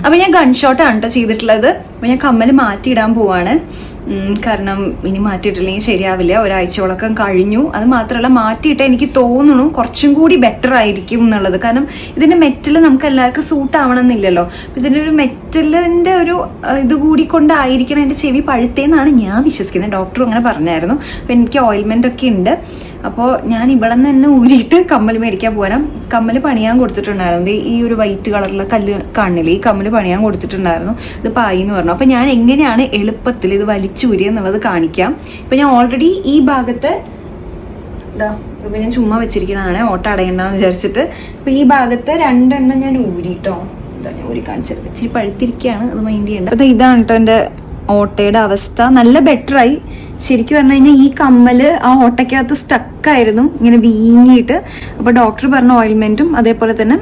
അപ്പോൾ ഞാൻ ഗൺ ഷോട്ടാണ് കേട്ടോ ചെയ്തിട്ടുള്ളത്. അപ്പോൾ ഞാൻ കമ്മൽ മാറ്റിയിടാൻ പോവാണ്. കാരണം ഇനി മാറ്റിയിട്ടില്ലെങ്കിൽ ശരിയാവില്ല. ഒരാഴ്ചയോളക്കം കഴിഞ്ഞു. അത് മാത്രമല്ല, മാറ്റിയിട്ട് എനിക്ക് തോന്നുന്നു കുറച്ചും കൂടി ബെറ്റർ ആയിരിക്കും എന്നുള്ളത്. കാരണം ഇതിൻ്റെ മെറ്റൽ നമുക്ക് എല്ലാവർക്കും സൂട്ട് ആവണമെന്നില്ലല്ലോ. ഇതിൻ്റെ ഒരു മെറ്റലിൻ്റെ ഒരു ഇത് കൂടി കൊണ്ടായിരിക്കണം എൻ്റെ ചെവി പഴുത്തേന്നാണ് ഞാൻ വിശ്വസിക്കുന്നത്. ഡോക്ടർ അങ്ങനെ പറഞ്ഞായിരുന്നു. അപ്പോൾ എനിക്ക് ഓയിൽമെൻ്റ് ഒക്കെ ഉണ്ട്. അപ്പോൾ ഞാൻ ഇവിടെ നിന്ന് തന്നെ ഊരിയിട്ട് കമ്മൽ മേടിക്കാൻ പോകാം. കമ്മൽ പണിയാൻ കൊടുത്തിട്ടുണ്ടായിരുന്നു. ഈ ഒരു വൈറ്റ് കളറിലെ കല്ല് കാണില്ലേ, ഈ കമ്മൽ പണിയാൻ കൊടുത്തിട്ടുണ്ടായിരുന്നു. ഇത് പായി എന്ന് പറഞ്ഞു. അപ്പോൾ ഞാൻ എങ്ങനെയാണ് എളുപ്പത്തിൽ ഇത് വലിച്ചൂരി എന്നുള്ളത് കാണിക്കാം. ഇപ്പം ഞാൻ ഓൾറെഡി ഈ ഭാഗത്ത് ഇതാ ഇപ്പം ഞാൻ ചുമ്മാ വെച്ചിരിക്കണതാണ് ഓട്ട അടയണ്ടെന്ന് വിചാരിച്ചിട്ട്. അപ്പോൾ ഈ ഭാഗത്ത് 2 എണ്ണം ഞാൻ ഊരിട്ടോ. ഇതാ ഞാൻ ഊരി കാണിച്ചത്. ഇച്ചിരി പഴുത്തിരിക്കുകയാണ്, അത് മൈൻഡ് ചെയ്യേണ്ട. അപ്പോൾ ഇതാണ് കേട്ടോ എൻ്റെ ഓട്ടയുടെ അവസ്ഥ. നല്ല ബെറ്ററായി. ശരിക്കും പറഞ്ഞു കഴിഞ്ഞാൽ ഈ കമ്മല് ആ ഓട്ടയ്ക്കകത്ത് സ്റ്റക്കായിരുന്നു, ഇങ്ങനെ വീങ്ങിയിട്ട്. അപ്പോൾ ഡോക്ടർ പറഞ്ഞ ഓയിൽമെൻറ്റും അതേപോലെ തന്നെ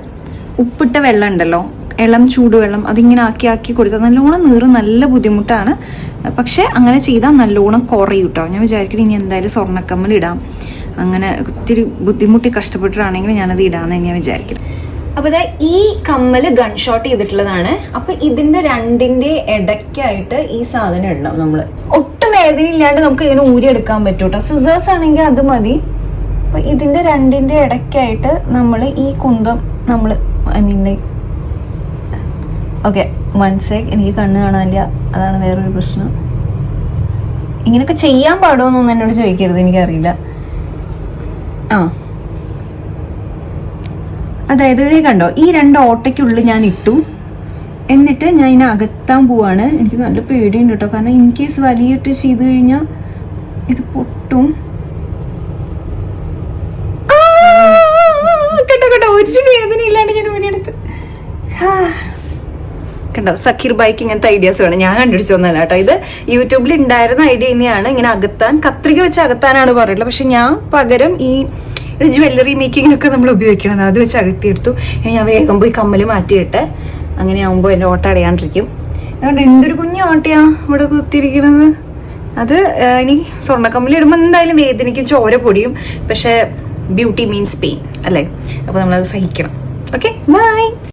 ഉപ്പിട്ട വെള്ളം ഉണ്ടല്ലോ, ഇളം ചൂടുവെള്ളം, അതിങ്ങനെ ആക്കി കൊടുത്താൽ നല്ലോണം നീറും. നല്ല ബുദ്ധിമുട്ടാണ്, പക്ഷെ അങ്ങനെ ചെയ്താൽ നല്ലോണം കുറയും കേട്ടോ. ഞാൻ വിചാരിക്കണം ഇനി എന്തായാലും സ്വർണ്ണക്കമ്മൽ ഇടാം. അങ്ങനെ ഒത്തിരി ബുദ്ധിമുട്ടി കഷ്ടപ്പെട്ടിട്ടാണെങ്കിൽ ഞാനത് ഇടാമെന്ന് ഞാൻ വിചാരിക്കണം. അപ്പോൾ ഇതാ ഈ കമ്മൽ ഗൺ ഷോട്ട് ചെയ്തിട്ടുള്ളതാണ്. അപ്പോൾ ഇതിൻ്റെ 2ന്റെ ഇടയ്ക്കായിട്ട് ഈ സാധനം ഇടണം നമ്മൾ. ഒട്ടും വേദന ഇല്ലാണ്ട് നമുക്ക് ഇങ്ങനെ ഊരിയെടുക്കാൻ പറ്റും കേട്ടോ. സിസേഴ്സ് ആണെങ്കിൽ അത് മതി. അപ്പോൾ ഇതിൻ്റെ 2ന്റെ ഇടയ്ക്കായിട്ട് നമ്മൾ ഈ കുന്തം നമ്മൾ ഓക്കെ 1 sec, എനിക്ക് കണ്ണ് കാണാനില്ല, അതാണ് വേറൊരു പ്രശ്നം. ഇങ്ങനെയൊക്കെ ചെയ്യാൻ പാടുമോന്നൊന്നും എന്നോട് ചോദിക്കരുത്, എനിക്കറിയില്ല. അതായത് കണ്ടോ, ഈ 2 ഓട്ടയ്ക്കുള്ളിൽ ഞാൻ ഇട്ടു. എന്നിട്ട് ഞാൻ ഇതിനെ അകത്താൻ പോവാണ്. എനിക്ക് നല്ല പേടിയുണ്ട് കേട്ടോ, കാരണം ഇൻ കേസ് വലിയിട്ട് ചെയ്ത് കഴിഞ്ഞാൽ ഇത് പൊട്ടും. കേട്ടോ ഒരു വേദന ഇല്ലാണ്ട് ഞാൻ ഊരിയെടുത്ത്. കണ്ടോ, സക്കീർ ബൈക്ക് ഇങ്ങനത്തെ ഐഡിയാസ് വേണം. ഞാൻ കണ്ടുപിടിച്ചൊന്നല്ല കേട്ടോ, ഇത് യൂട്യൂബിൽ ഉണ്ടായിരുന്ന ഐഡിയ തന്നെയാണ്. ഇങ്ങനെ അകത്താൻ, കത്രിക വെച്ച് അകത്താനാണ് പറയുള്ളത്. പക്ഷെ ഞാൻ പകരം ഇത് ജ്വല്ലറി മേക്കിങ്ങിനൊക്കെ നമ്മൾ ഉപയോഗിക്കണം. അത് വെച്ച് അകത്തിയെടുത്തു. ഇനി ഞാൻ വേഗം പോയി കമ്മൽ മാറ്റിയിട്ടെ. അങ്ങനെ ആകുമ്പോൾ എൻ്റെ ഓട്ട അടയാണ്ടിരിക്കും. അതുകൊണ്ട് എന്തൊരു കുഞ്ഞു ഓട്ടയാ ഇവിടെ കുത്തിയിരിക്കണത്. അത് ഇനി സ്വർണ്ണക്കമ്മൽ ഇടുമ്പോൾ എന്തായാലും വേദനയ്ക്കും ചോര പൊടിയും. പക്ഷെ ബ്യൂട്ടി മീൻസ് പെയിൻ അല്ലേ? അപ്പോൾ നമ്മളത് സഹിക്കണം. Okay, by.